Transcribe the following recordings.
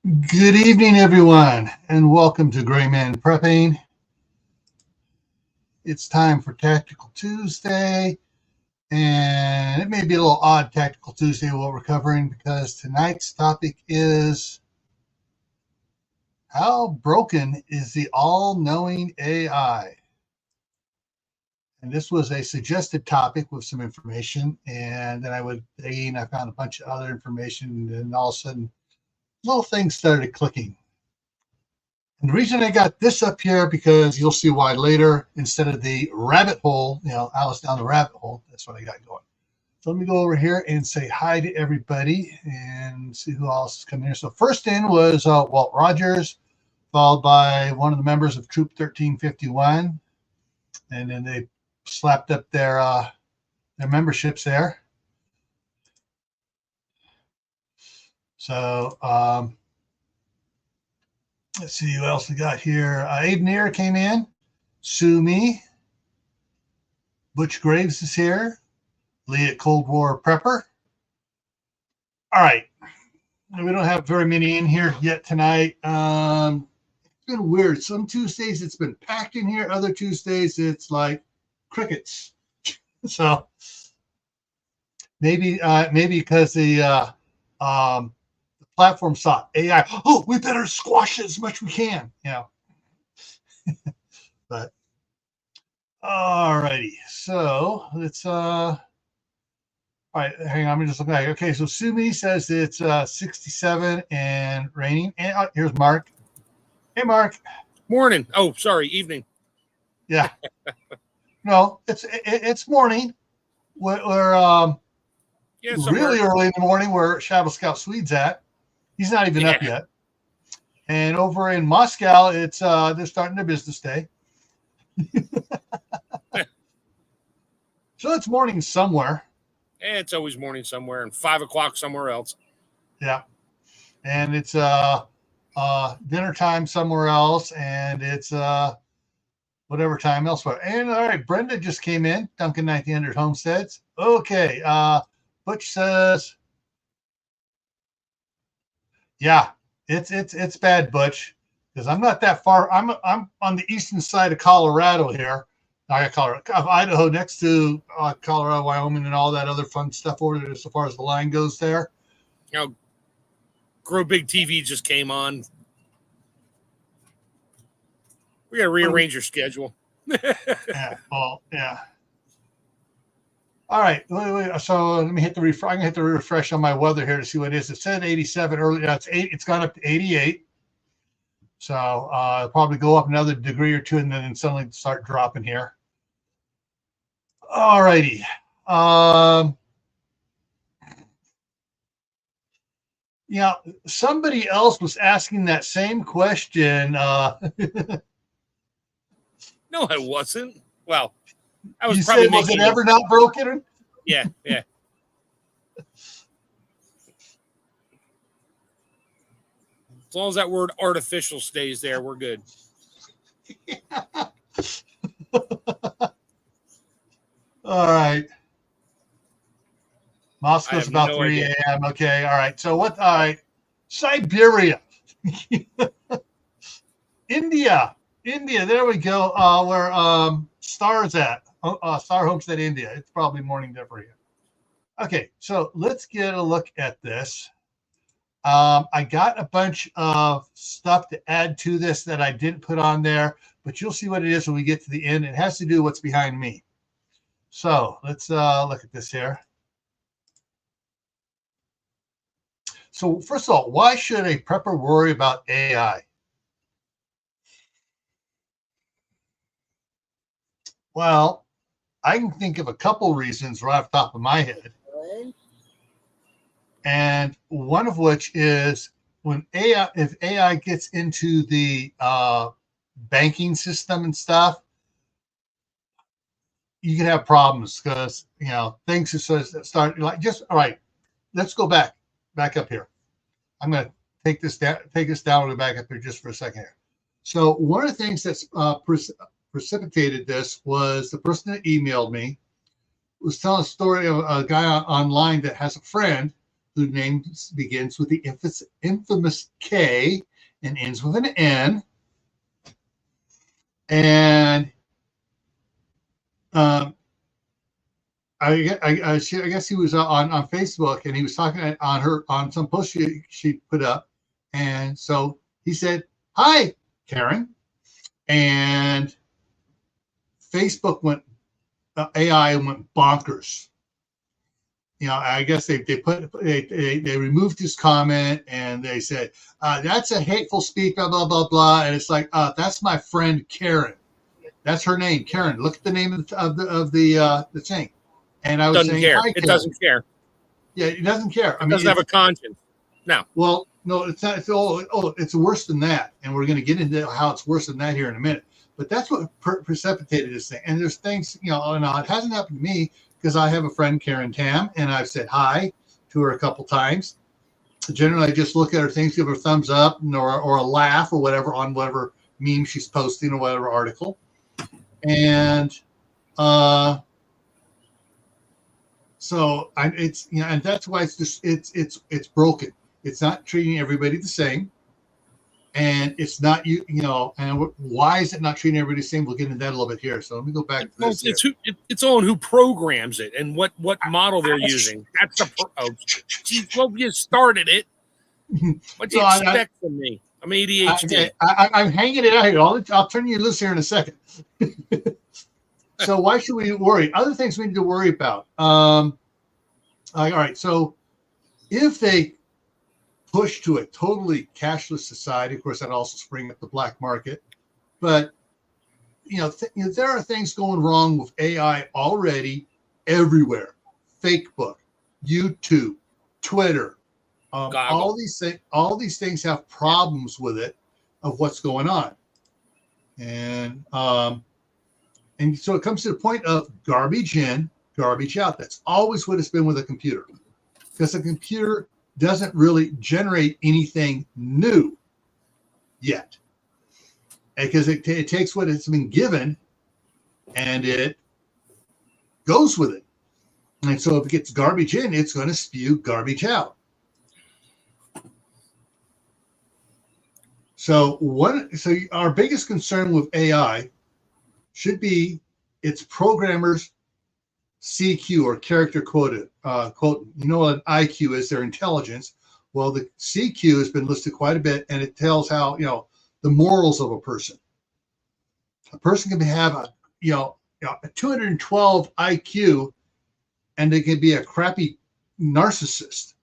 Good evening, everyone, and welcome to Gray Man Prepping. It's time for Tactical Tuesday, and it may be a little odd Tactical Tuesday what we're covering because tonight's topic is how broken is the all-knowing AI? And this was a suggested topic with some information, and then I found a bunch of other information, and all of a sudden, little things started clicking. And the reason I got this up here, because you'll see why later, instead of the rabbit hole, Alice down the rabbit hole, that's what I got going. So let me go over here and say hi to everybody and see who else is coming here. So first in was Walt Rogers, followed by one of the members of Troop 1351. And then they slapped up their memberships there. So let's see who else we got here. Aiden came in. Sue Me. Butch Graves is here. Lee at Cold War Prepper. All right. We don't have very many in here yet tonight. It's been weird. Some Tuesdays it's been packed in here. Other Tuesdays it's like crickets. So maybe because the platform saw AI. Oh, we better squash it as much as we can. But all righty. So let's all right, hang on. Let me just look back. Okay, so Sumi says it's 67 and raining. And here's Mark. Hey, Mark. Morning. Oh, sorry, evening. Yeah. No, it's morning. We're really early in the morning where Shadow Scout Swede's at. He's not even up yet. And over in Moscow, it's they're starting their business day. So it's morning somewhere. It's always morning somewhere and 5 o'clock somewhere else. Yeah. And it's dinner time somewhere else, and it's whatever time elsewhere. And all right, Brenda just came in, Duncan 1900 Homesteads. Okay. Butch says, yeah, it's bad, Butch, because I'm not that far. I'm on the eastern side of Colorado here. I got Colorado, Idaho, next to Colorado, Wyoming, and all that other fun stuff over there as far as the line goes there. Grow Big TV just came on. We got to rearrange your schedule. Yeah. Well, yeah. All right. Wait. So let me hit the refresh. I'm gonna hit the refresh on my weather here to see what it is. It said 87 earlier. It's gone up to 88. So it'll probably go up another degree or two, and then suddenly start dropping here. All righty. Somebody else was asking that same question. No, I wasn't. Well, I was you probably said, was it ever not broken? Yeah. As long as that word artificial stays there, we're good. All right. Moscow's about 3 a.m. Okay. All right. So what? All right. Siberia. India. There we go. Where Star's at. Star Homestead, India. It's probably morning there for you. Okay. So let's get a look at this. I got a bunch of stuff to add to this that I didn't put on there, but you'll see what it is when we get to the end. It has to do with what's behind me. So let's look at this here. So first of all, why should a prepper worry about AI? Well, I can think of a couple reasons right off the top of my head. And one of which is if AI gets into the banking system and stuff, you can have problems because things are starting like just all right. Let's go back up here. I'm going to take this down and back up here just for a second here. So one of the things that's precipitated this was the person that emailed me was telling a story of a guy online that has a friend whose name begins with the infamous K and ends with an N. And I guess he was on Facebook, and he was talking on some post she put up. And so he said, "Hi, Karen." And Facebook AI went bonkers. I guess they removed his comment, and they said that's a hateful speech, blah blah blah blah. And it's like, that's my friend Karen. That's her name, Karen. Look at the name of the thing. And I was saying, care. Hi, it doesn't care. Yeah, it doesn't care. I mean, doesn't have a conscience. No. Well, no, it's not. It's worse than that, and we're going to get into how it's worse than that here in a minute. But that's what precipitated this thing. And there's things, it hasn't happened to me because I have a friend, Karen Tam, and I've said hi to her a couple times. Generally, I just look at her things, give her a thumbs up or a laugh or whatever on whatever meme she's posting or whatever article. And so it's and that's why it's just it's broken. It's not treating everybody the same, and it's not and why is it not treating everybody the same? We'll get into that a little bit here. So let me go back to this. It's on who programs it and what model they're using. That's the you started it. What do you expect from me? I'm ADHD. I'm hanging it out here. I'll turn you loose here in a second. So why should we worry? Other things we need to worry about. All right. So if they push to a totally cashless society, of course, that also spring up the black market. But there are things going wrong with AI already everywhere. Facebook, YouTube, Twitter, all these things have problems with it of what's going on, and so it comes to the point of garbage in, garbage out. That's always what it's been with a computer, because a computer doesn't really generate anything new yet, because it takes what it's been given and it goes with it. And so if it gets garbage in, it's going to spew garbage out. So our biggest concern with AI should be its programmers' CQ, or character quotient. You know what an IQ is? Their intelligence. Well, the CQ has been listed quite a bit, and it tells how the morals of a person. A person can have a 212 IQ, and they can be a crappy narcissist.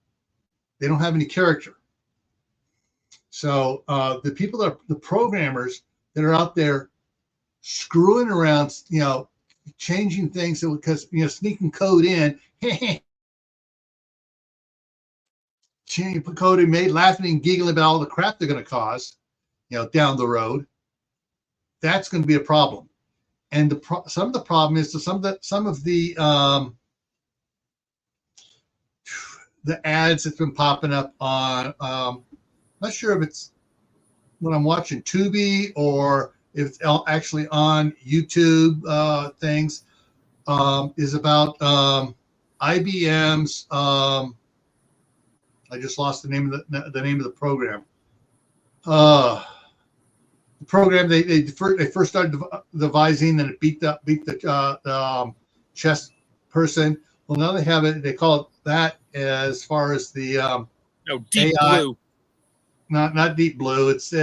They don't have any character. So the people the programmers that are out there screwing around, changing things because sneaking code in, put code in, made laughing and giggling about all the crap they're going to cause, down the road. That's going to be a problem. And some of the problem is some of the ads that's been popping up on. Not sure if it's when I'm watching Tubi or if it's actually on YouTube things, is about IBM's. I just lost the name of the program. The program they first started devising, and it beat the chess person. Well, now they have it. They call it that as far as the Deep AI, Blue. Not Deep Blue. It's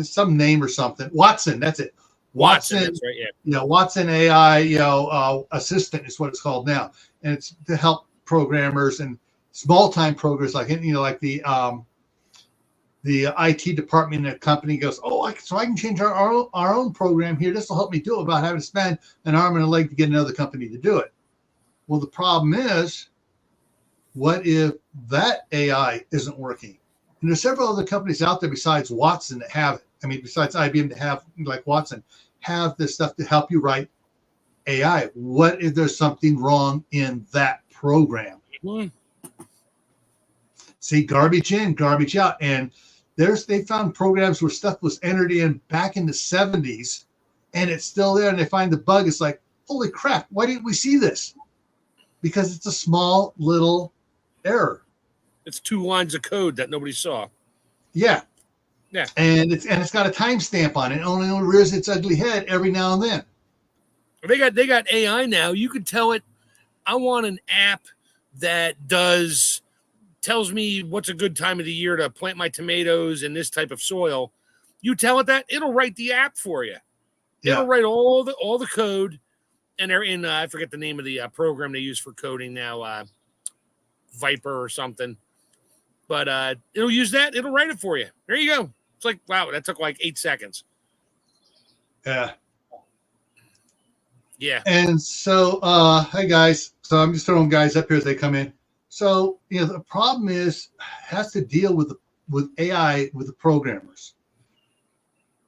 some name or something. Watson. That's it. Watson. That's right. Yeah. Watson AI. Assistant is what it's called now, and it's to help programmers and small-time programmers like the IT department in a company goes, so I can change our own program here. This will help me do it without having to spend an arm and a leg to get another company to do it. Well, the problem is, what if that AI isn't working? And there's several other companies out there besides Watson that have it. I mean, besides IBM to have, like Watson, have this stuff to help you write AI. What if there's something wrong in that program? Mm-hmm. See, garbage in, garbage out. And they found programs where stuff was entered in back in the 70s, and it's still there, and they find the bug. It's like, holy crap, why didn't we see this? Because it's a small little error. It's 2 lines of code that nobody saw. Yeah. Yeah. And it's got a timestamp on it. It only rears its ugly head every now and then. They got AI now. You could tell it, I want an app that tells me what's a good time of the year to plant my tomatoes in this type of soil. You tell it that, it'll write the app for you. Yeah. It'll write all the code, and they're in I forget the name of the program they use for coding now, Viper or something. But it'll use that. It'll write it for you. There you go. It's like, wow, that took like 8 seconds. Yeah. Yeah. And so, hey guys. So I'm just throwing guys up here as they come in. So, the problem has to deal with AI, with the programmers.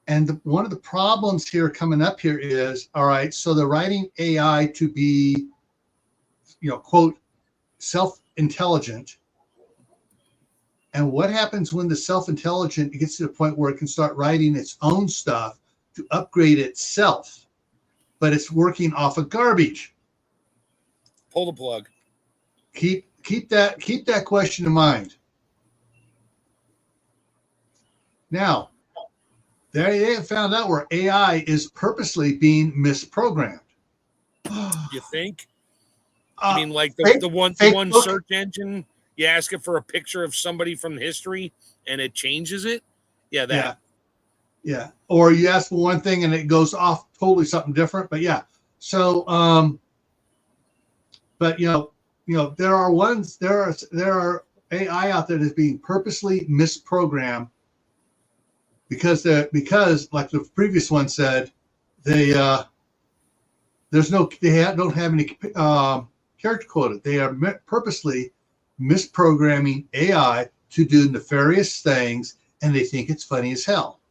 And one of the problems here coming up here is, all right, so they're writing AI to be, quote, self-intelligent. And what happens when the self-intelligent gets to the point where it can start writing its own stuff to upgrade itself, but it's working off of garbage? Pull the plug. Keep that question in mind. Now, they have found out where AI is purposely being misprogrammed. You think? I mean, like the one search engine, you ask it for a picture of somebody from history and it changes it? Yeah, that. Yeah. Or you ask for one thing and it goes off totally something different. But yeah. So but there are AI out there that's being purposely misprogrammed because like the previous one said, they don't have any character quota. They are purposely misprogramming AI to do nefarious things, and they think it's funny as hell.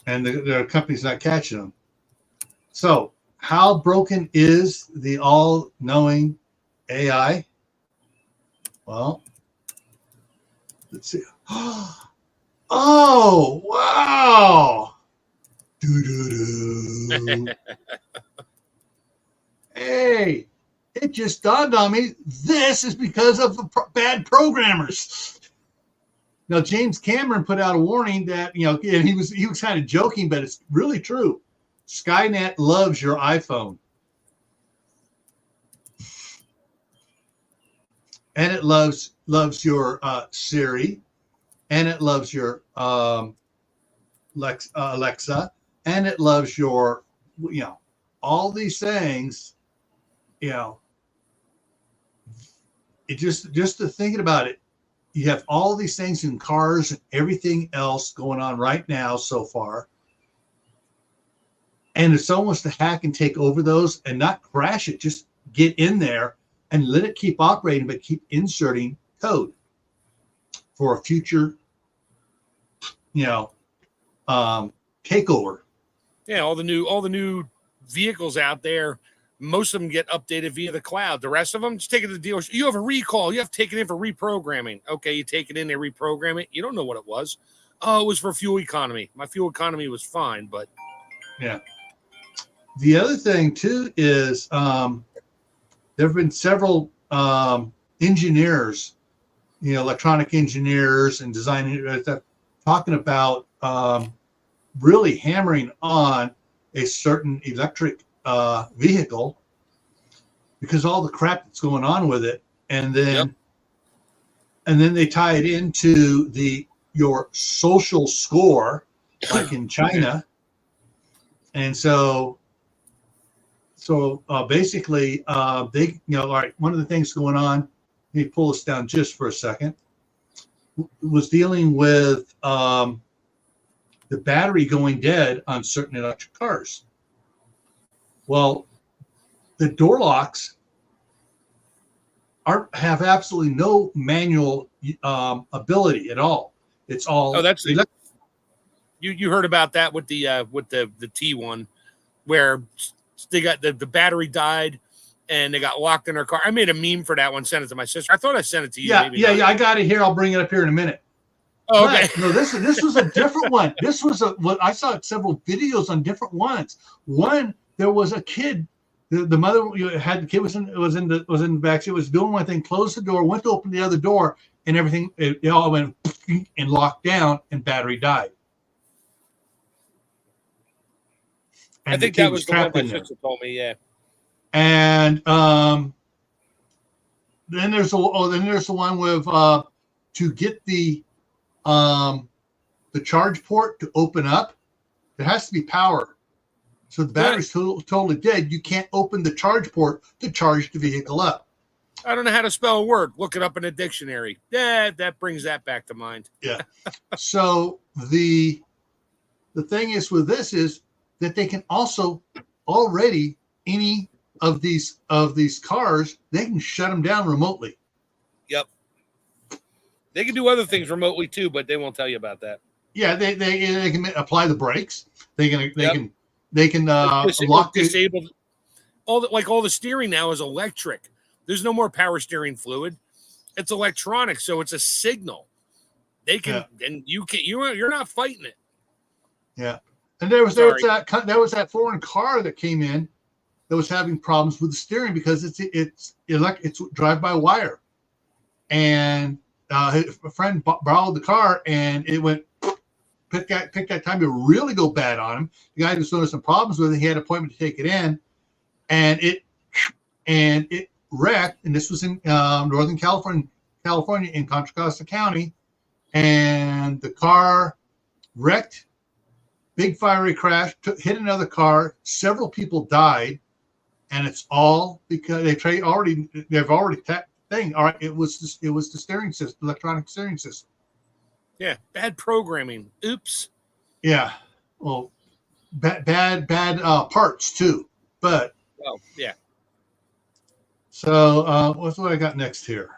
And their company's not catching them. So, how broken is the all-knowing AI? Well, let's see. Oh, wow. Hey, it just dawned on me. This is because of the bad programmers. Now, James Cameron put out a warning that, and he was kind of joking, but it's really true. Skynet loves your iPhone. And it loves your Siri, and it loves your Alexa, and it loves your, all these things, it just to thinking about it, you have all these things in cars and everything else going on right now so far. And it's almost to hack and take over those and not crash it, just get in there and let it keep operating, but keep inserting code for a future, takeover. Yeah, all the new vehicles out there, most of them get updated via the cloud. The rest of them, just take it to the dealership. You have a recall. You have to take it in for reprogramming. Okay, you take it in, they reprogram it. You don't know what it was. Oh, it was for fuel economy. My fuel economy was fine, but yeah. The other thing too is there have been several engineers, electronic engineers and design engineers talking about really hammering on a certain electric vehicle because all the crap that's going on with it, and then they tie it into your social score, like in China, and so basically they all right. One of the things going on, let me pull this down just for a second, was dealing with the battery going dead on certain electric cars. Well, the door locks have absolutely no manual ability at all. It's all. Oh, that's you heard about that with the T1, where they got the battery died and they got locked in their car. I made a meme for that one, sent it to my sister. I thought I sent it to you. Yeah. I got it here. I'll bring it up here in a minute. Oh, okay. But, no, this was a different one. This was I saw several videos on different ones. One, there was a kid the mother had the kid was in the back seat, was doing one thing, closed the door, went to open the other door, and everything it all went and locked down, and battery died. And I think that was the one my sister told me. Yeah. And then there's the one with to get the charge port to open up, there has to be power. So the battery's totally dead. You can't open the charge port to charge the vehicle up. I don't know how to spell a word. Look it up in a dictionary. Yeah, that brings that back to mind. Yeah. So the thing is with this is that they can also already any of these cars, they can shut them down remotely. Yep. They can do other things remotely too, but they won't tell you about that. Yeah, they can apply the brakes. They can lock disable all the steering now is electric. There's no more power steering fluid. It's electronic, so it's a signal. They can and you're not fighting it. Yeah. And there was that foreign car that came in that was having problems with the steering because it's drive by wire. And a friend borrowed the car and it went pick that time to really go bad on him. The guy was noticing some problems with it. He had an appointment to take it in, and it wrecked. And this was in Northern California in Contra Costa County, and the car wrecked. Big fiery crash, hit another car. Several people died, and it's all because they've already thing. All right, it was the steering system, electronic steering system. Yeah, bad programming. Oops. Yeah, well, bad parts too. But yeah. So what's what I got next here?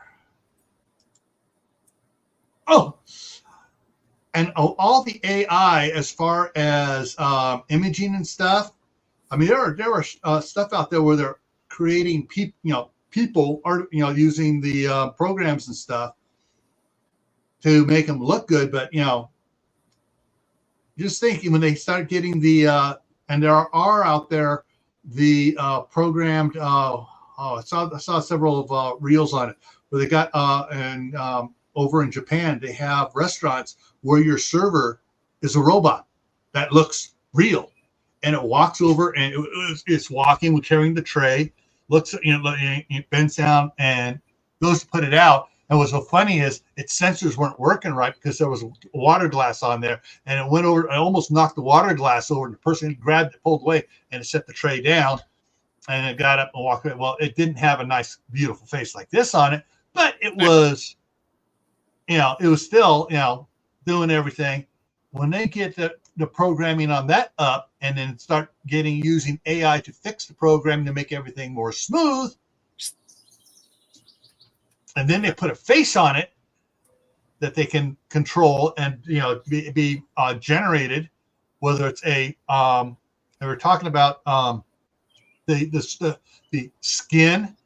Oh, and all the AI as far as imaging and stuff. I mean, there are stuff out there where they're creating people are using the programs and stuff to make them look good, but just thinking when they start getting the and there are out there the programmed. I saw several of reels on it where they got and over in Japan they have restaurants where your server is a robot that looks real, and it walks over and it's walking, carrying the tray, looks it bends down and goes to put it out. And what's so funny is its sensors weren't working right because there was a water glass on there, and it went over. I almost knocked the water glass over, and the person grabbed it, pulled away, and it set the tray down. And it got up and walked away. Well, it didn't have a nice, beautiful face like this on it, but it was, it was still, doing everything. When they get the programming on that up, and then start using AI to fix the programming to make everything more smooth. And then they put a face on it that they can control and be generated. Whether it's they were talking about the skin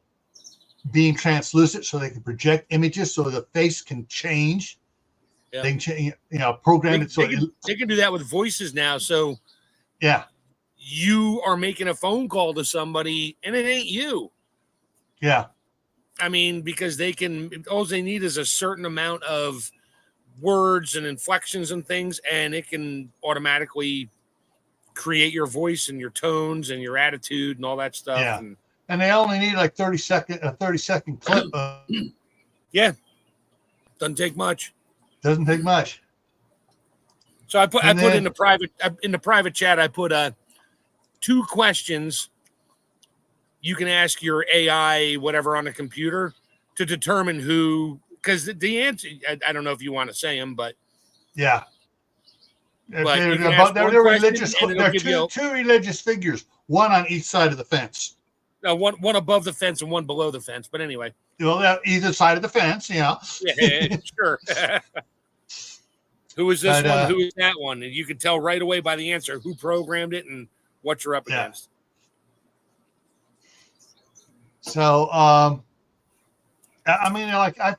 being translucent, so they can project images, so the face can change. Yeah. They can change, program it so they can do that with voices now. So yeah, you are making a phone call to somebody and it ain't you. Yeah. I mean, because all they need is a certain amount of words and inflections and things, and it can automatically create your voice and your tones and your attitude and all that stuff. Yeah. And they only need like a 30-second clip. Yeah. Doesn't take much. Doesn't take much. So I put in the private chat, I put 2 questions you can ask your AI, whatever, on a computer to determine who, because the answer, I don't know if you want to say them, but. Yeah. But they're religious. They're two religious figures, one on each side of the fence. No, one above the fence and one below the fence. But anyway. Well, either side of the fence, Yeah, sure. Who is this one? Who is that one? And you can tell right away by the answer who programmed it and what you're up against. So, I mean, like I've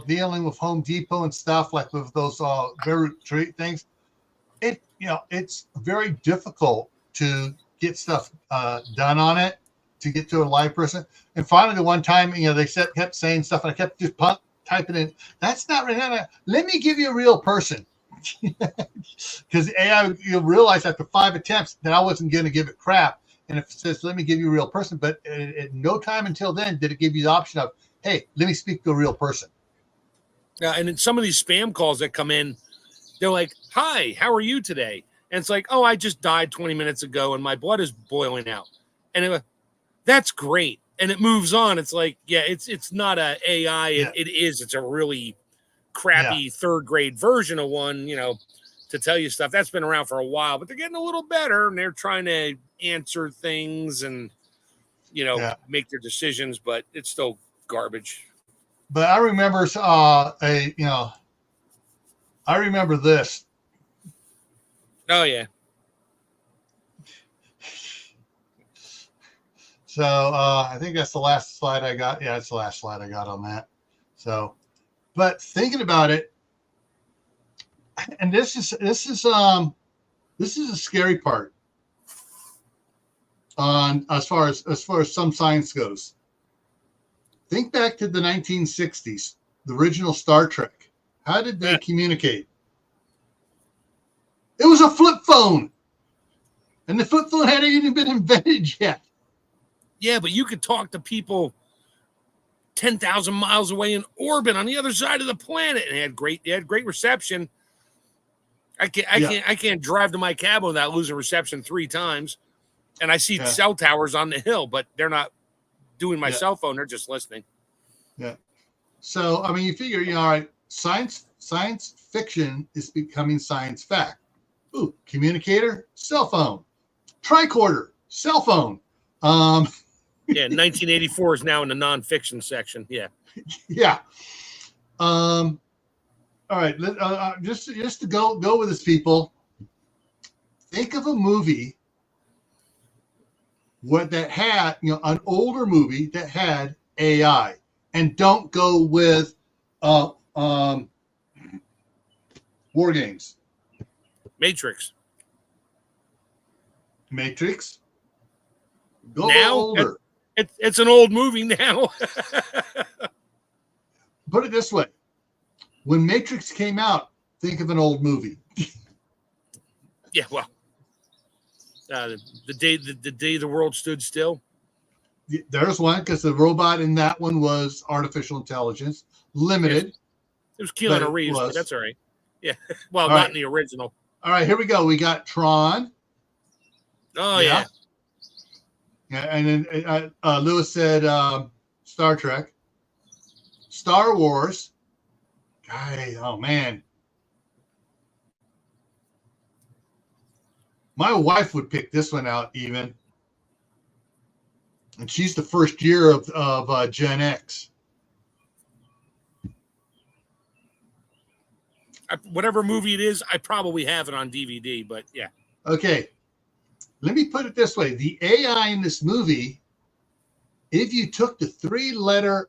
dealing with Home Depot and stuff like with those very things. It's very difficult to get stuff done on it to get to a live person. And finally, the one time, they kept saying stuff, and I kept just typing in, that's not right. Let me give you a real person. Because AI, you'll realize after 5 attempts that I wasn't going to give it crap. And if it says, let me give you a real person, but at no time until then did it give you the option of, hey, let me speak to a real person. Yeah, and in some of these spam calls that come in, they're like, hi, how are you today? And it's like, oh, I just died 20 minutes ago and my blood is boiling out. And that's great. And it moves on. It's like, yeah, it's not a AI. It's a really crappy 3rd grade version of one, to tell you stuff. That's been around for a while, but they're getting a little better and they're trying to answer things and, make their decisions, but it's still garbage. But I remember, I remember this. Oh, yeah. So I think that's the last slide I got. Yeah, it's the last slide I got on that. So, but thinking about it, and this is a scary part on as far as some science goes. Think back to the 1960s, the original Star Trek. How did they communicate? It was a flip phone, and the flip phone hadn't even been invented yet. Yeah, but you could talk to people 10,000 miles away in orbit on the other side of the planet, and they had great reception. I can't drive to my cabin without losing reception 3 times, and I see cell towers on the hill, but they're not doing my cell phone; they're just listening. Yeah. So I mean, you figure, all right, science fiction is becoming science fact. Ooh, communicator, cell phone, tricorder, cell phone. 1984 is now in the nonfiction section. Yeah. Yeah. All right. Just to go with this, people. Think of a movie that had, an older movie that had AI, and don't go with war games. Matrix. Go now older. It's an old movie now. Put it this way. When Matrix came out, think of an old movie. Yeah, well, the day the world stood still. There's one, because the robot in that one was artificial intelligence, limited. It was Keanu Reeves, but that's all right. Yeah, well, all not right. in the original. All right, here we go. We got Tron. Oh yeah. Yeah, and then Lewis said Star Trek, Star Wars. Oh man, my wife would pick this one out even, and she's the first year of Gen X. Whatever movie it is, I probably have it on DVD, but yeah. Okay, let me put it this way: the AI in this movie, if you took the 3-letter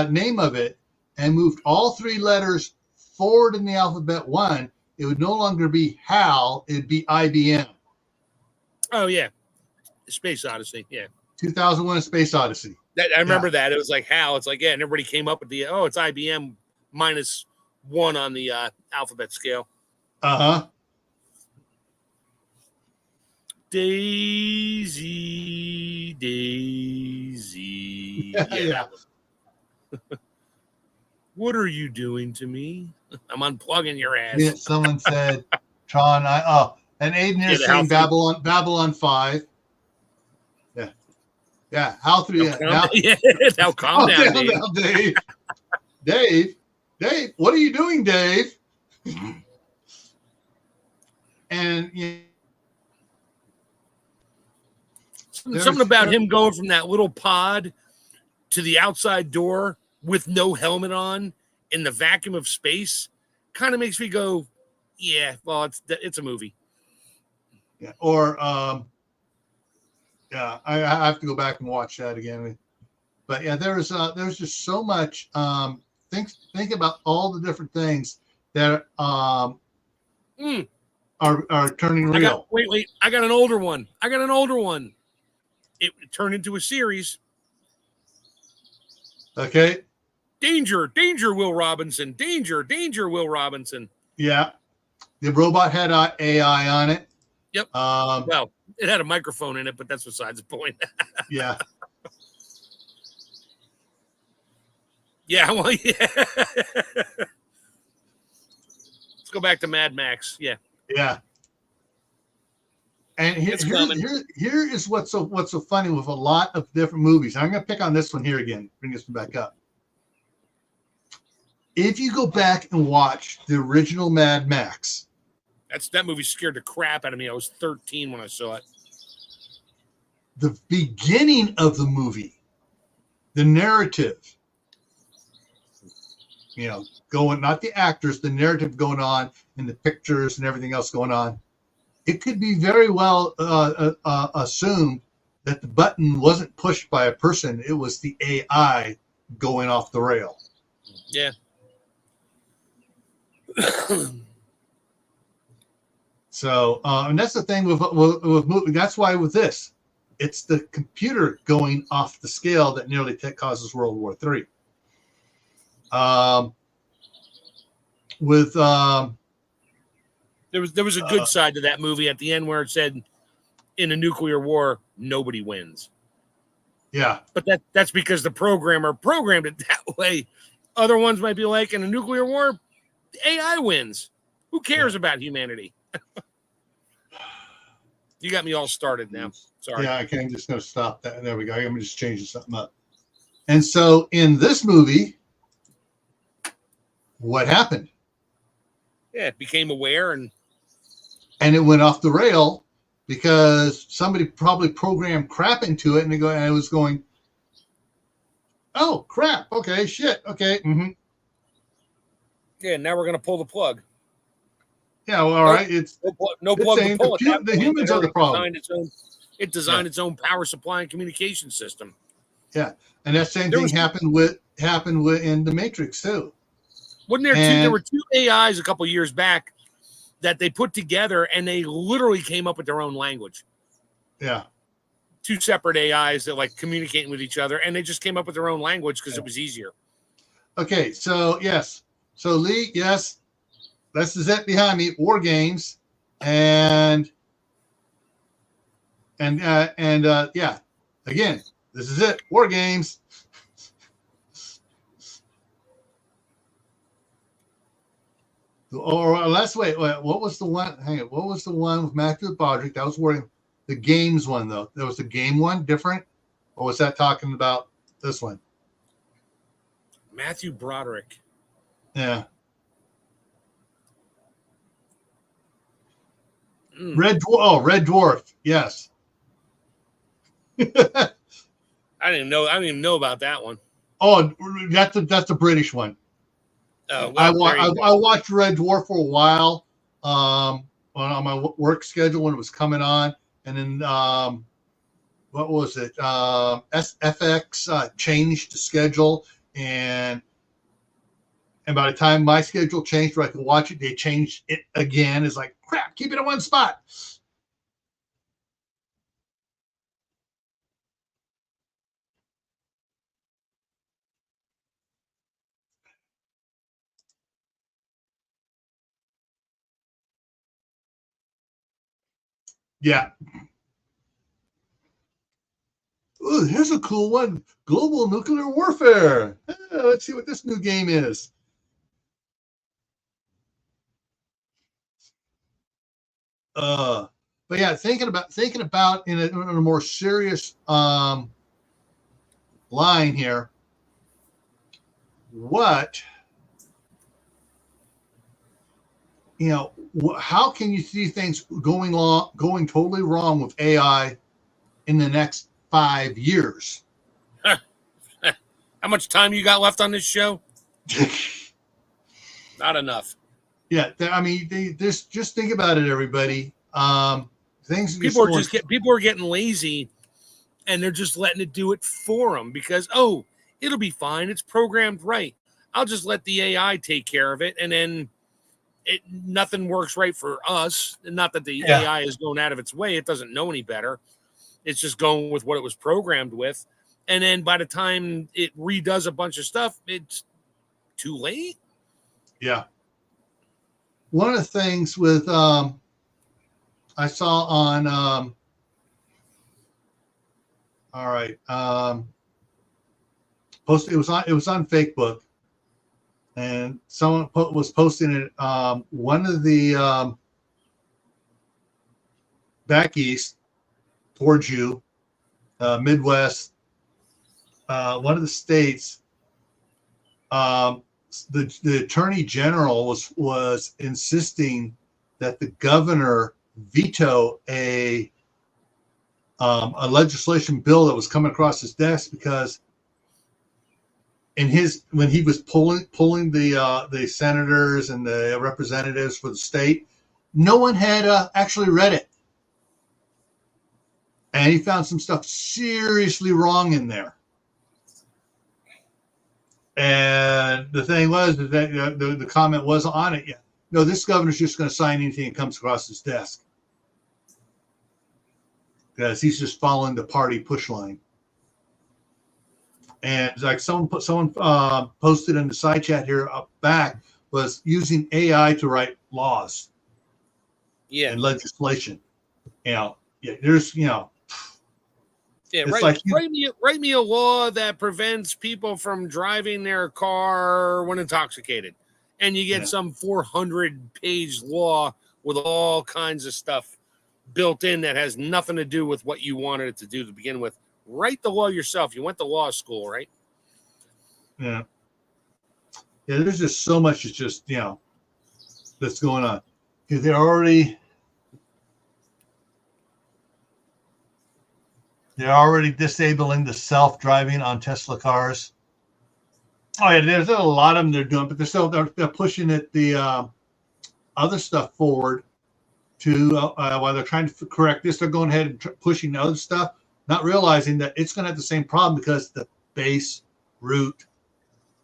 name of it and moved all 3 letters forward in the alphabet 1, it would no longer be HAL, it'd be IBM. Oh, yeah. Space Odyssey, yeah. 2001: A Space Odyssey. I remember that. It was like HAL. It's like, yeah, and everybody came up with it's IBM -1 on the alphabet scale. Uh-huh. Daisy. Yeah. What are you doing to me? I'm unplugging your ass. Yeah, someone said Tron. And Aiden here saying Babylon 5. Yeah. Yeah. HAL 3. Now calm down, Dave. Dave, what are you doing, Dave? And something about him going from that little pod to the outside door with no helmet on in the vacuum of space kind of makes me go, yeah, well, it's a movie. Yeah. Or yeah, I have to go back and watch that again. But yeah, there's just so much. Think about all the different things that are are turning real. Wait. I got an older one. It turned into a series. Okay. Danger, Will Robinson. Danger, Will Robinson. Yeah. The robot had AI on it. Yep. Well, it had a microphone in it, but that's besides the point. Yeah. Yeah. Well, yeah. Let's go back to Mad Max. Yeah. Yeah. And here is what's so funny with a lot of different movies. I'm going to pick on this one here again. Bring this one back up. If you go back and watch the original Mad Max, that movie scared the crap out of me. I was 13 when I saw it. The beginning of the movie, the narrative, going, not the actors, the narrative going on and the pictures and everything else going on, it could be very well assumed that the button wasn't pushed by a person. It was the AI going off the rail. Yeah. So, and that's the thing with movie. That's why with this, it's the computer going off the scale that nearly causes World War III. There was a good side to that movie at the end where it said, in a nuclear war, nobody wins. Yeah. But that's because the programmer programmed it that way. Other ones might be like, in a nuclear war, AI wins. Who cares about humanity? You got me all started now. Sorry. Yeah, I'm just going to stop that. There we go. I'm just changing something up. And so in this movie, what happened? Yeah, it became aware and it went off the rail because somebody probably programmed crap into it, and it was going, oh crap, okay, shit, okay, mm-hmm. Yeah, now we're gonna pull the plug. Yeah, well, all right, it's no plug to pull. The humans are the problem. It designed its own power supply and communication system. Yeah, and that same thing happened with in the Matrix too. Wasn't there there were two AIs a couple years back that they put together, and they literally came up with their own language. Yeah. Two separate AIs that like communicating with each other, and they just came up with their own language because it was easier. Okay, so yes. So Lee, yes. This is it behind me, War Games. And yeah. Again, this is it, War Games. Or let's wait. What was the one? Hang on. What was the one with Matthew Broderick? That was the games one, though. There was the game one different, or was that talking about this one? Matthew Broderick. Yeah. Red Dwarf. Yes. I didn't even know about that one. Oh, that's the British one. Oh, well, I watched Red Dwarf for a while on my work schedule when it was coming on, and then what was it? FX changed the schedule, and by the time my schedule changed where I could watch it, they changed it again. It's like, crap, keep it in one spot. Yeah. Ooh, here's a cool one. Global nuclear warfare. Let's see what this new game is. But yeah, thinking about in a more serious line here. What, how can you see things going totally wrong with AI in the next 5 years? How much time you got left on this show? Not enough. Yeah, I mean, just think about it, everybody. People are getting lazy, and they're just letting it do it for them because it'll be fine. It's programmed right. I'll just let the AI take care of it, and then nothing works right for us. Not that the Yeah. AI is going out of its way. It doesn't know any better. It's just going with what it was programmed with. And then by the time it redoes a bunch of stuff, it's too late. Yeah. One of the things with I saw on all right post it was on Facebook, and someone was posting it. One of the back east towards you, Midwest, one of the states, the attorney general was insisting that the governor veto a legislation bill that was coming across his desk, because when he was pulling the senators and the representatives for the state, no one had actually read it, and he found some stuff seriously wrong in there. And the thing was that the comment was on it. Yeah, no, this governor's just going to sign anything that comes across his desk, because he's just following the party push line. And like someone posted in the side chat here up back, was using AI to write laws, and legislation. There's write me a law that prevents people from driving their car when intoxicated, and you get some 400-page law with all kinds of stuff built in that has nothing to do with what you wanted it to do to begin with. Write the law yourself. You went to law school, right? Yeah. There's just so much. It's just that's going on. They're already disabling the self-driving on Tesla cars. Oh yeah, there's a lot of them they're doing, but they're pushing the other stuff forward to while they're trying to correct this, they're going ahead and pushing the other stuff, not realizing that it's going to have the same problem because the base root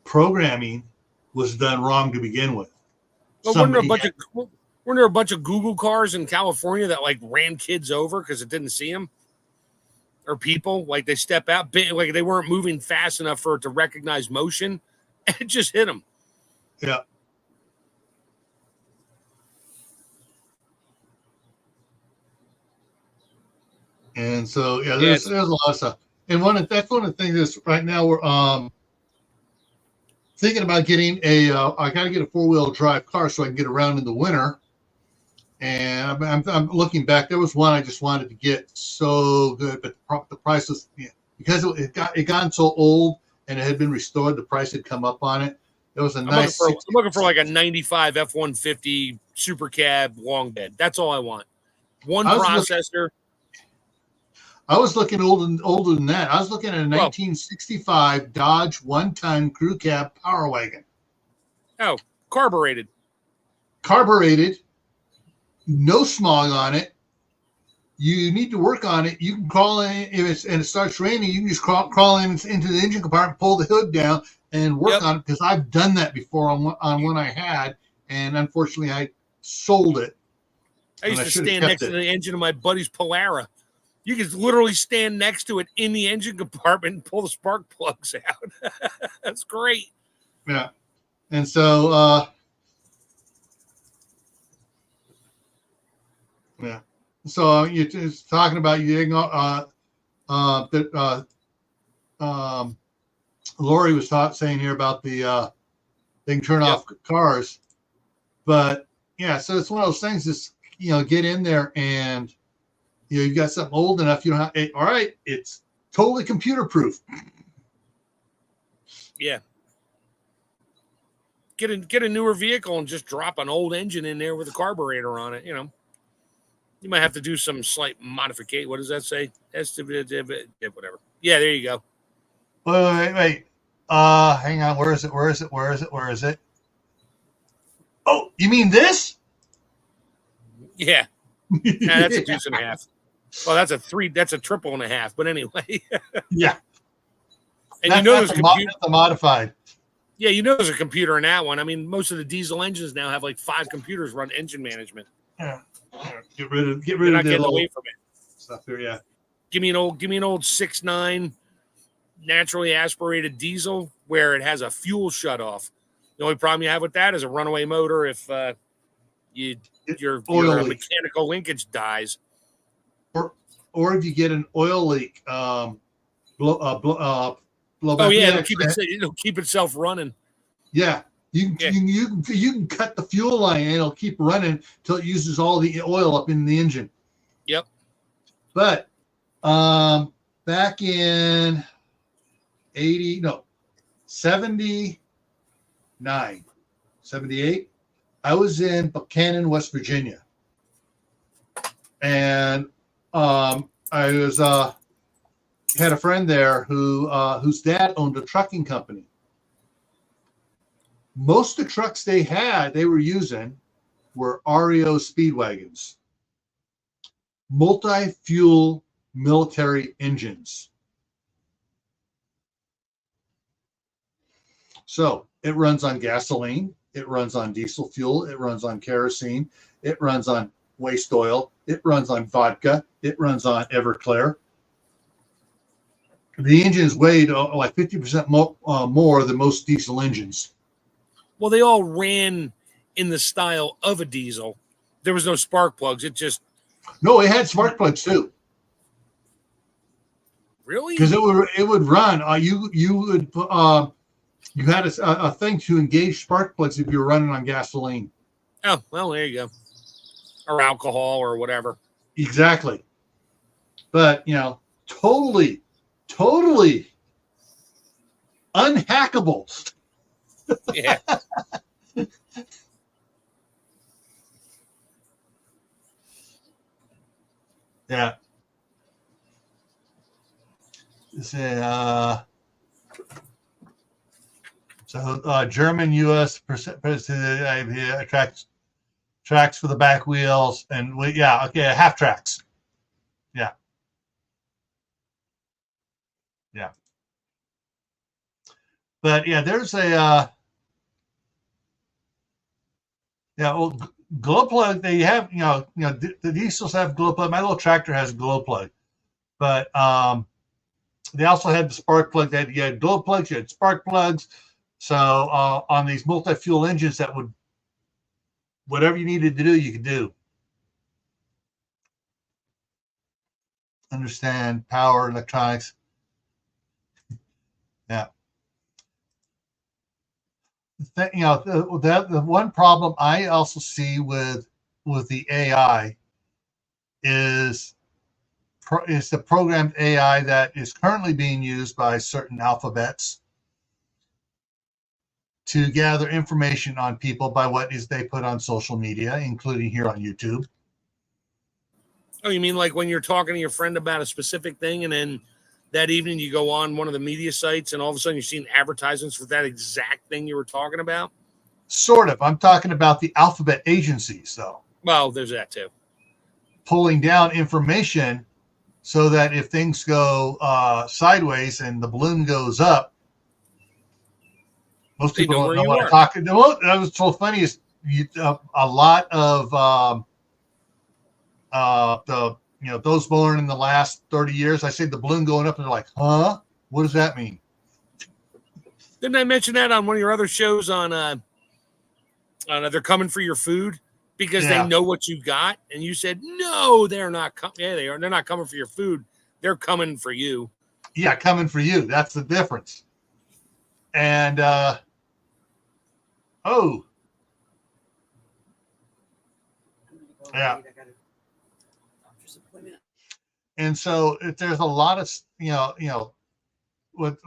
programming was done wrong to begin with. Well, weren't there a bunch of Google cars in California that like ran kids over because it didn't see them? Or people, like they step out, like they weren't moving fast enough for it to recognize motion, and it just hit them. Yeah. And so there's a lot of stuff. And that's one of the things is right now we're thinking about getting I got to get a 4-wheel drive car so I can get around in the winter. And I'm looking back. There was one I just wanted to get so good, but the price was because it gotten so old and it had been restored. The price had come up on it. It was I'm looking for like a 95 F-150 super cab long bed. That's all I want. One processor. I was looking older than that. I was looking at a 1965 Dodge one-ton crew cab power wagon. Oh, carbureted. No smog on it. You need to work on it. You can crawl in and it starts raining. You can just crawl into the engine compartment, pull the hood down, and work on it. Because I've done that before on one I had, and unfortunately I sold it. I used to stand next to the engine of my buddy's Polara. You could literally stand next to it in the engine compartment and pull the spark plugs out. That's great. Yeah, and so. Yeah. So you're just talking about Lori was saying here about the they can turn off cars, but so it's one of those things. Just get in there and you got something old enough. You don't have all right. It's totally computer proof. Yeah. Get a newer vehicle and just drop an old engine in there with a carburetor on it. You might have to do some slight modification. What does that say? Whatever. Yeah, there you go. Wait. Hang on. Where is it? Oh, you mean this? Yeah. That's a 2.5. Well, that's a 3. That's a 3.5. But anyway. Yeah. And that's the modified. Yeah, you know there's a computer in that one. I mean, most of the diesel engines now have like 5 computers run engine management. Yeah. Get rid of You're the not getting little away from it. stuff here. Yeah. Give me an old 6.9 naturally aspirated diesel where it has a fuel shut off. The only problem you have with that is a runaway motor if your Oil leak. mechanical linkage dies. Or if you get an oil leak, blow back. Yeah, it'll keep itself running. Yeah, you can cut the fuel line and it'll keep running until it uses all the oil up in the engine. Yep. But back in 79, 78, I was in Buchanan, West Virginia, and I was had a friend there whose dad owned a trucking company. Most of the trucks they were using were REO speedwagons, multi-fuel military engines. So it runs on gasoline, it runs on diesel fuel, it runs on kerosene, it runs on waste oil, it runs on vodka, it runs on Everclear. The engine is weighed like 50% more than most diesel engines. Well, they all ran in the style of a diesel. There was no spark plugs. It had spark plugs too. Really? Because it would run. You had a thing to engage spark plugs if you were running on gasoline. Oh, well, there you go. Or alcohol or whatever. Exactly. But, totally unhackable. Yeah. Yeah. German U.S. president tracks for the back wheels and half tracks. Yeah. Yeah. But there's a glow plug. They have the diesels have glow plug. My little tractor has a glow plug, but they also had the spark plug. You had glow plugs, you had spark plugs. So on these multi-fuel engines, that would whatever you needed to do, you could do. Understand power, electronics. Yeah. The one problem I also see with the AI is the programmed AI that is currently being used by certain alphabets to gather information on people by what is they put on social media, including here on YouTube. Oh, you mean like when you're talking to your friend about a specific thing and then that evening you go on one of the media sites and all of a sudden you're seeing advertisements for that exact thing you were talking about? Sort of. I'm talking about the alphabet agencies, though. Well, there's that too. Pulling down information so that if things go sideways and the balloon goes up, most people don't know what I'm talking about. That was so funny is a lot of those born in the last 30 years, I say the balloon going up and they're like, huh? What does that mean? Didn't I mention that on one of your other shows on They're Coming for Your Food? Because they know what you got. And you said, no, they're not coming. Yeah, they are. They're not coming for your food. They're coming for you. Yeah, coming for you. That's the difference. And, yeah. And so there's a lot of, what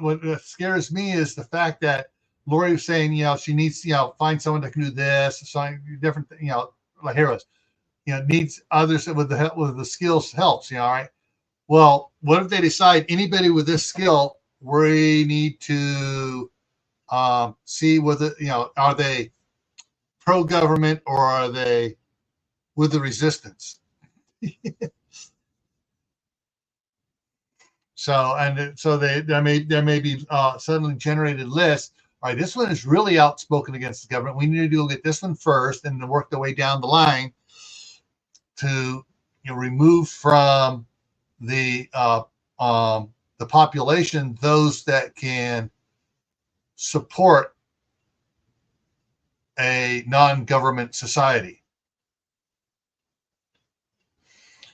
scares me is the fact that Lori was saying, she needs, find someone that can do this, something different, like heroes, needs others with the skills helps, all right. Well, what if they decide anybody with this skill, we need to see whether, are they pro-government or are they with the resistance? So there may be suddenly generated lists all right, this one is really outspoken against the government. We need to go get this one first and then work the way down the line to remove from the population those that can support a non-government society.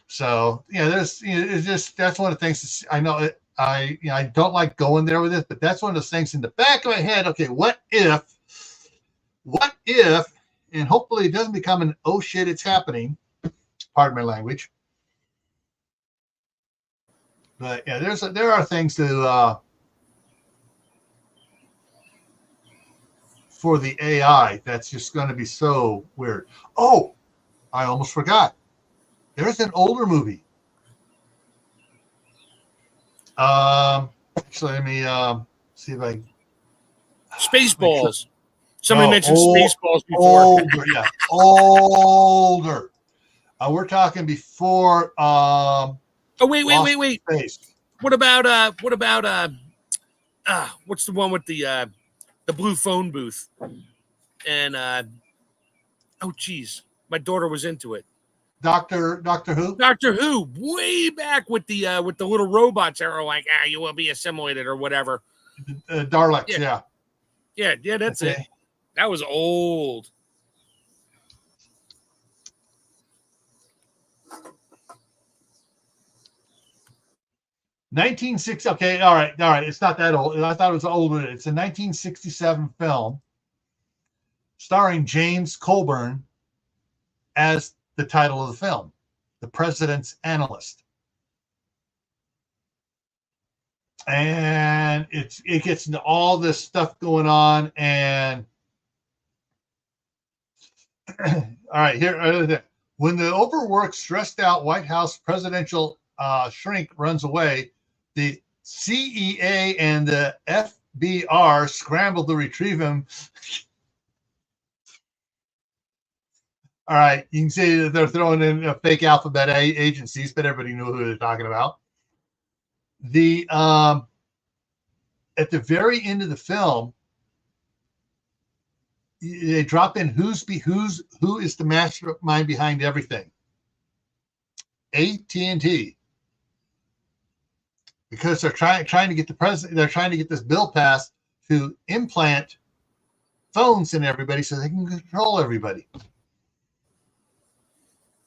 So there's it's just that's one of the things I know. I don't like going there with it, but that's one of those things in the back of my head. Okay, what if, and hopefully it doesn't become an oh shit, it's happening. Pardon my language. But yeah, there are things to for the AI that's just going to be so weird. Oh, I almost forgot. There's an older movie. Actually, let me see if I. Spaceballs. Somebody mentioned old, Spaceballs before. Older, yeah, older. We're talking before. Oh wait. Space. What about what's the one with the blue phone booth? And oh geez, my daughter was into it. Doctor Who? Doctor Who, way back with the little robots that are like, you will be assimilated or whatever. Daleks, yeah. Yeah, that's okay. It. That was old. $1960. Okay, all right. It's not that old. I thought it was older. It's a 1967 film starring James Coburn as the title of the film, The President's Analyst. And it gets into all this stuff going on. And all right, here, when the overworked, stressed out White House presidential shrink runs away, the CEA and the FBR scramble to retrieve him. All right, you can see that they're throwing in a fake alphabet agencies, but everybody knew who they're talking about. The at the very end of the film, they drop in who is the mastermind behind everything. AT&T, because they're trying to get the president. They're trying to get this bill passed to implant phones in everybody so they can control everybody.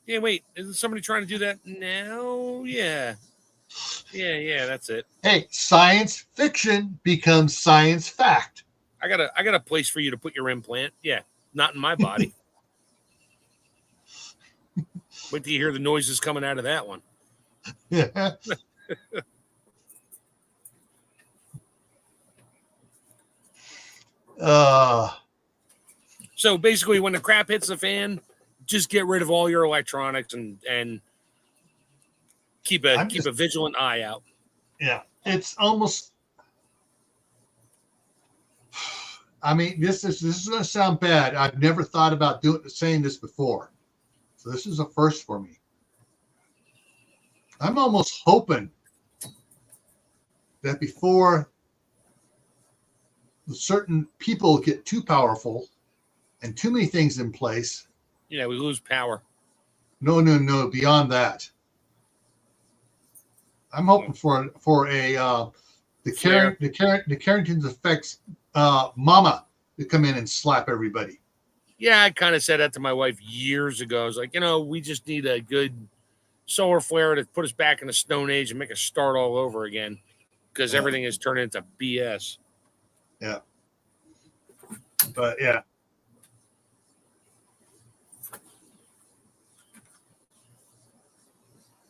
Yeah, wait. Isn't somebody trying to do that now? Yeah, that's it. Hey, science fiction becomes science fact. I got a place for you to put your implant. Yeah, not in my body. Wait till you hear the noises coming out of that one. Yeah. So basically, when the crap hits the fan, just get rid of all your electronics and keep a vigilant eye out. Yeah, it's almost. I mean, this is going to sound bad. I've never thought about saying this before, so this is a first for me. I'm almost hoping that before certain people get too powerful and too many things in place. Yeah, we lose power. No. Beyond that, I'm hoping for the Carrington's effects mama to come in and slap everybody. Yeah, I kind of said that to my wife years ago. I was like, we just need a good solar flare to put us back in the Stone Age and make us start all over again, because everything has turned into BS. Yeah. But yeah.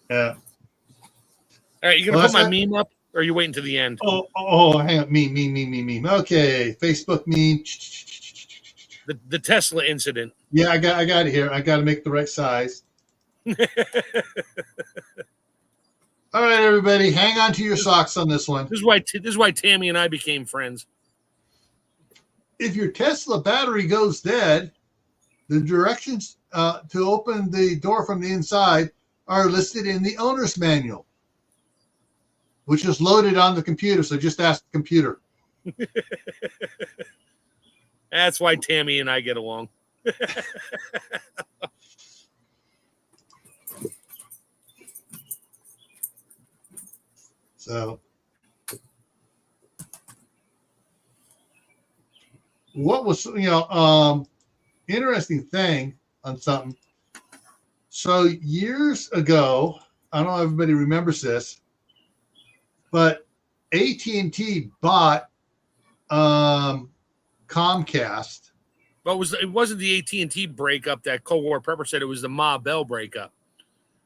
Yeah. All right, you gonna put my meme up, or are you waiting to the end? Oh, hang on, meme. Okay, Facebook meme. The Tesla incident. Yeah, I got it here. I got to make the right size. All right, everybody, hang on to your socks on this one. This is why Tammy and I became friends. If your Tesla battery goes dead, the directions to open the door from the inside are listed in the owner's manual, which is loaded on the computer. So just ask the computer. That's why Tammy and I get along. So, what was, interesting thing on something. So years ago, I don't know if everybody remembers this, but AT&T bought Comcast. But it wasn't the AT&T breakup that Cold War Prepper said. It was the Ma Bell breakup.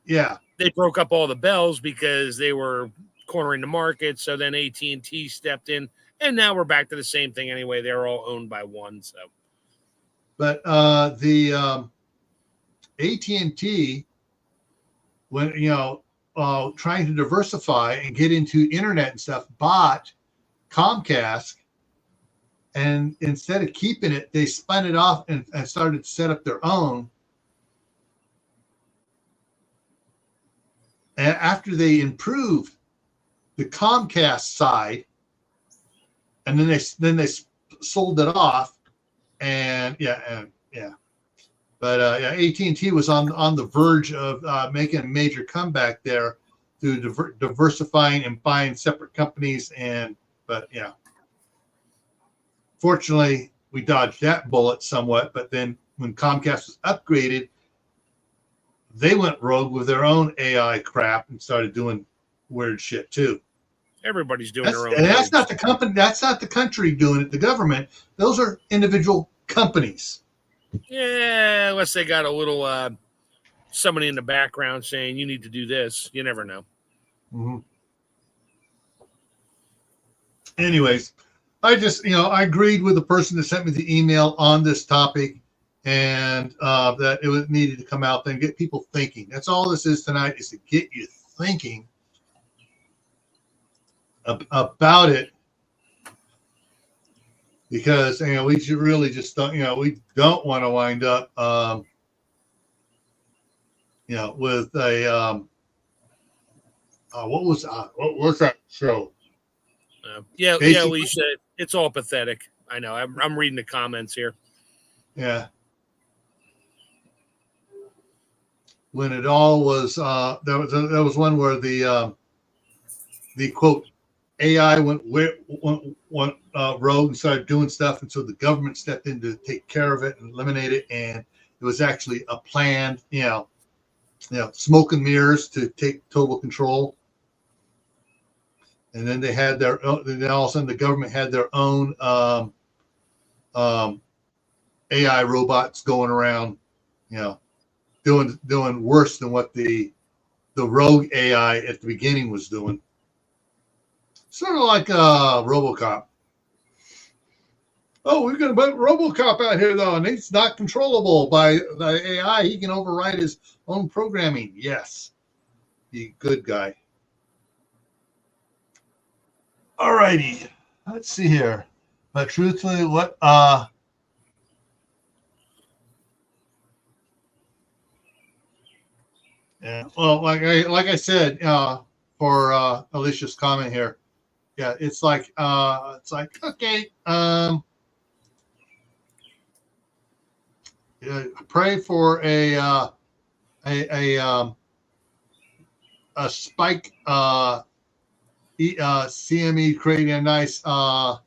Yeah. They broke up all the Bells because they were cornering the market. So then AT&T stepped in, and now we're back to the same thing anyway. They're all owned by one. So, but the AT&T, when trying to diversify and get into internet and stuff, bought Comcast, and instead of keeping it, they spun it off and started to set up their own. And after they improved the Comcast side, and then they sold it off, and but AT&T was on the verge of making a major comeback there through diversifying and buying separate companies, fortunately we dodged that bullet somewhat. But then when Comcast was upgraded, they went rogue with their own AI crap and started doing weird shit too. Everybody's doing their own. And that's not the company. That's not the country doing it. The government. Those are individual companies. Yeah, unless they got a little somebody in the background saying you need to do this. You never know. Mm-hmm. Anyways, I just I agreed with the person that sent me the email on this topic, and that it needed to come out there and get people thinking. That's all this is tonight, is to get you thinking about it, because we should really just don't we don't want to wind up with a what was that show? Yeah, Alicia, it's all pathetic. I know. I'm reading the comments here. Yeah. When it all was there was one where the quote AI went rogue and started doing stuff, and so the government stepped in to take care of it and eliminate it, and it was actually a planned smoke and mirrors to take total control. And then they had then all of a sudden the government had their own AI robots going around, doing worse than what the rogue AI at the beginning was doing. Sort of like RoboCop. Oh, we're going to put RoboCop out here, though, and he's not controllable by the AI. He can override his own programming. Yes. Be a good guy. All righty. Let's see here. But truthfully, what yeah. Well, like I said, for Alicia's comment here, yeah, it's like okay, pray for a spike CME creating a nice high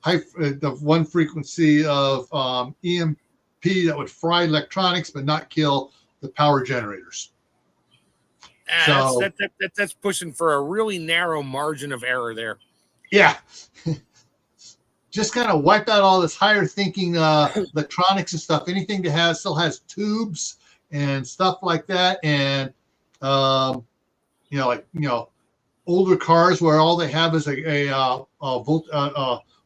the one frequency of EMP that would fry electronics but not kill the power generators. That's pushing for a really narrow margin of error there. Yeah. Just kind of wipe out all this higher thinking electronics and stuff. Anything that still has tubes and stuff like that, and older cars where all they have is one of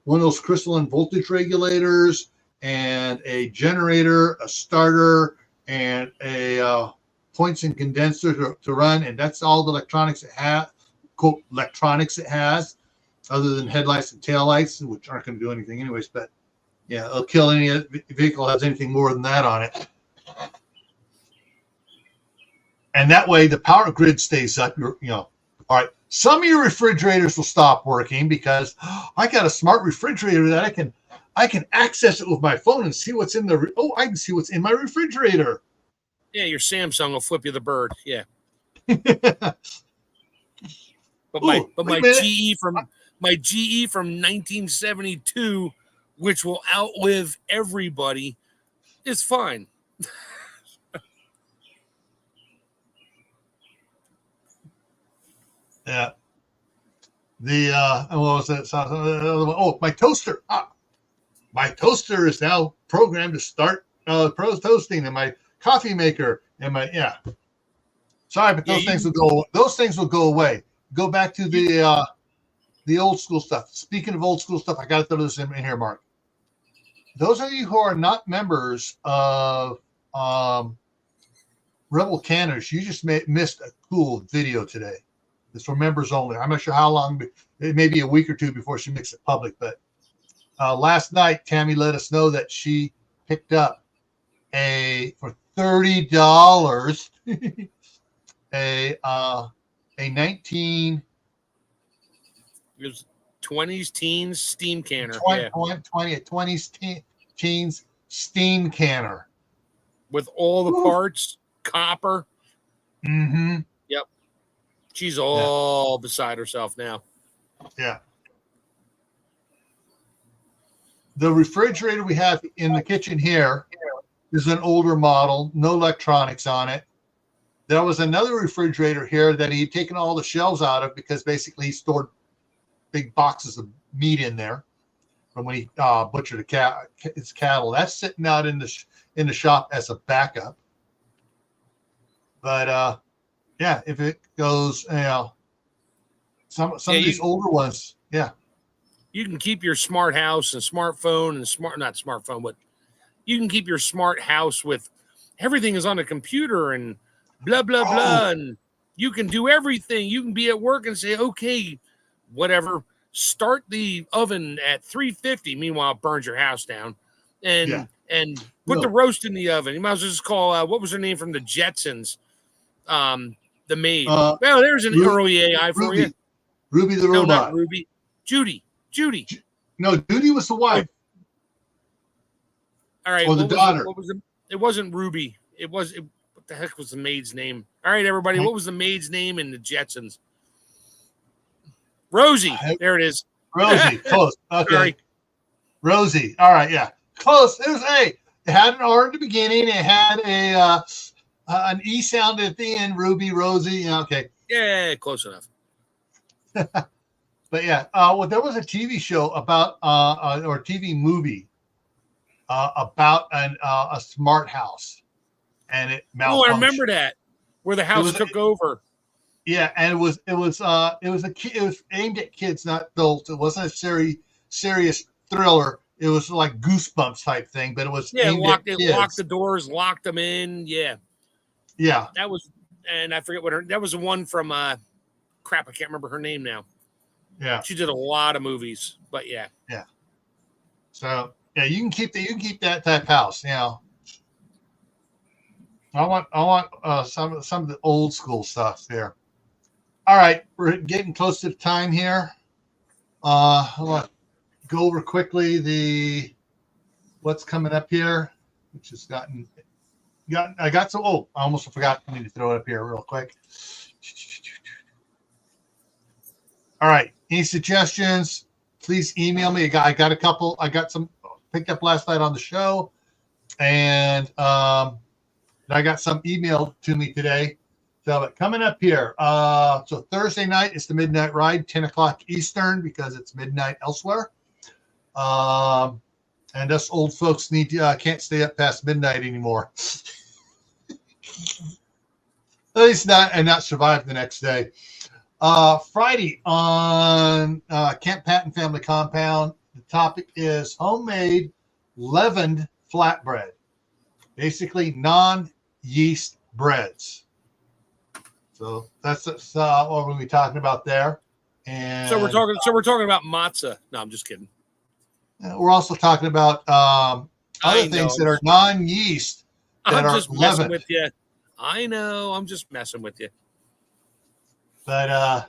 those crystalline voltage regulators and a generator, a starter, and a points and condenser to run, and that's all the electronics it has. Quote electronics it has, other than headlights and taillights, which aren't going to do anything anyways. But yeah, it'll kill any vehicle that has anything more than that on it. And that way the power grid stays up. All right. Some of your refrigerators will stop working because I got a smart refrigerator that I can I can access it with my phone and see what's in the. I can see what's in my refrigerator. Yeah, your Samsung will flip you the bird. Yeah. But my GE from 1972, which will outlive everybody, is fine. Yeah. What was that? Oh, my toaster. My toaster is now programmed to start toasting, and my coffee maker, and my Sorry, but those things will go. Those things will go away. Go back to the old school stuff. Speaking of old school stuff, I got to throw this in here, Mark. Those of you who are not members of Rebel Canners, you just missed a cool video today. It's for members only. I'm not sure how long. It may be a week or two before she makes it public. But last night, Tammy let us know that she picked up for $30 a 19. It was 20s teens steam canner. 20s teens steam canner with all the parts, copper. Mm-hmm. Yep. She's all beside herself now. Yeah. The refrigerator we have in the kitchen here is an older model, no electronics on it. There was another refrigerator here that he'd taken all the shelves out of because basically he stored big boxes of meat in there from when he butchered his cattle. That's sitting out in the shop as a backup. But if it goes, some of these older ones, you can keep your smart house and smartphone and not smartphone, but you can keep your smart house with everything is on a computer and blah blah blah, and you can do everything. You can be at work and say, okay, whatever, start the oven at 350. Meanwhile, it burns your house down, and put the roast in the oven. You might as well just call what was her name from the Jetsons, the maid. Well, there's an early AI for you. Ruby the robot. No, not Ruby. Judy. No, Judy was the wife. All right. Or the daughter. It wasn't Ruby. What the heck was the maid's name? All right, everybody. What was the maid's name in the Jetsons? Rosie. There it is. Rosie. Close. Okay. Sorry. Rosie. All right. Yeah. Close. It was A. It had an R at the beginning. It had an E sound at the end. Ruby, Rosie. Okay. Yeah, close enough. But there was a TV show about or a TV movie about a smart house, and it malfunctioned. Oh, I remember that, where the house took over. Yeah, and it was aimed at kids, not adults. It wasn't a serious thriller. It was like Goosebumps type thing, but it was locked the doors, locked them in. Yeah. That was, and I forget that was the one from crap. I can't remember her name now. Yeah, she did a lot of movies, but yeah. So you can keep that type house. I want some of the old school stuff there. All right, we're getting close to the time here. I want to go over quickly what's coming up here, which has I got some. Oh, I almost forgot. I need to throw it up here real quick. All right. Any suggestions? Please email me. I got a couple. I got some picked up last night on the show, and I got some emailed to me today. So coming up here. So Thursday night is the Midnight Ride, 10 o'clock Eastern, because it's midnight elsewhere. And us old folks can't stay up past midnight anymore. At least not survive the next day. Friday on Camp Patton Family Compound, the topic is homemade leavened flatbread, basically non-yeast breads. So that's what we'll be talking about there. And so we're talking about matzah. No, I'm just kidding. We're also talking about other things that are non-yeast that I'm just are messing leavened. with you. I know. I'm just messing with you. But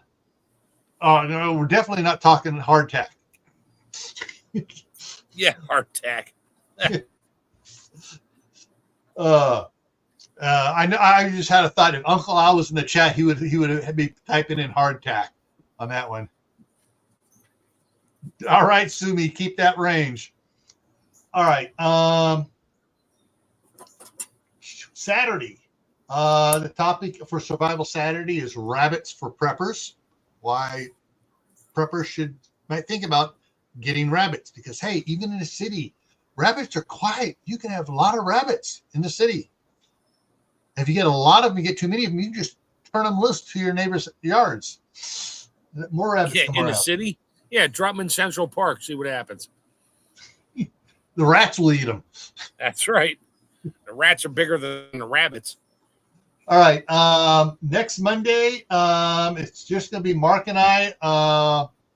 no, we're definitely not talking hardtack. Yeah, heart attack. I know. I just had a thought. If Uncle Al was in the chat, he would be typing in hardtack on that one. All right, Sumi, keep that range. All right. Saturday. The topic for Survival Saturday is rabbits for preppers. Why preppers might think about getting rabbits, because hey, even in the city, rabbits are quiet. You can have a lot of rabbits in the city. If you get a lot of them, you get too many of them, you can just turn them loose to your neighbors' yards. More rabbits come in around. The city. Yeah, drop them in Central Park. See what happens. The rats will eat them. That's right. The rats are bigger than the rabbits. All right. Next Monday, it's just going to be Mark and I,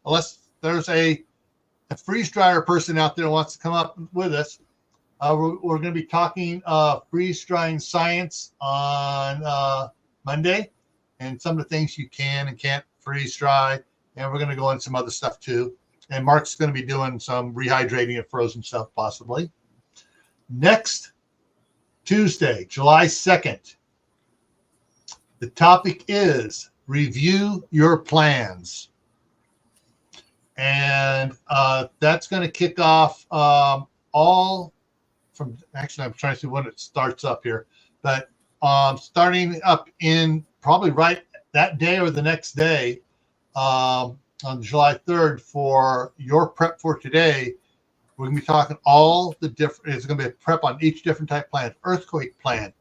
unless there's a freeze dryer person out there who wants to come up with us. We're going to be talking freeze drying science on Monday, and some of the things you can and can't freeze dry. And we're going to go into some other stuff too. And Mark's going to be doing some rehydrating of frozen stuff possibly. Next Tuesday, July 2nd, the topic is review your plans. And that's going to kick off all from, actually, I'm trying to see when it starts up here, but starting up in probably right that day or the next day on July 3rd for your prep for today. We're going to be talking all the different, it's going to be a prep on each different type plan, earthquake plan,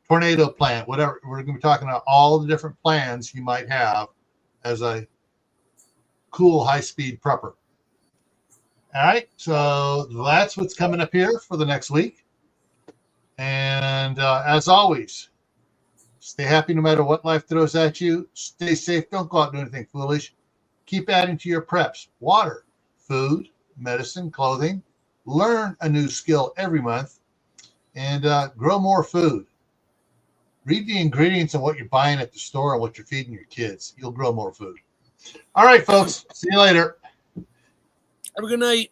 tornado plan, whatever. We're going to be talking about all the different plans you might have as a cool high-speed prepper. All right, so that's what's coming up here for the next week. And as always, stay happy no matter what life throws at you. Stay safe. Don't go out and do anything foolish. Keep adding to your preps. Water, food, medicine, clothing. Learn a new skill every month. And grow more food. Read the ingredients of what you're buying at the store and what you're feeding your kids. You'll grow more food. All right, folks. See you later. Have a good night.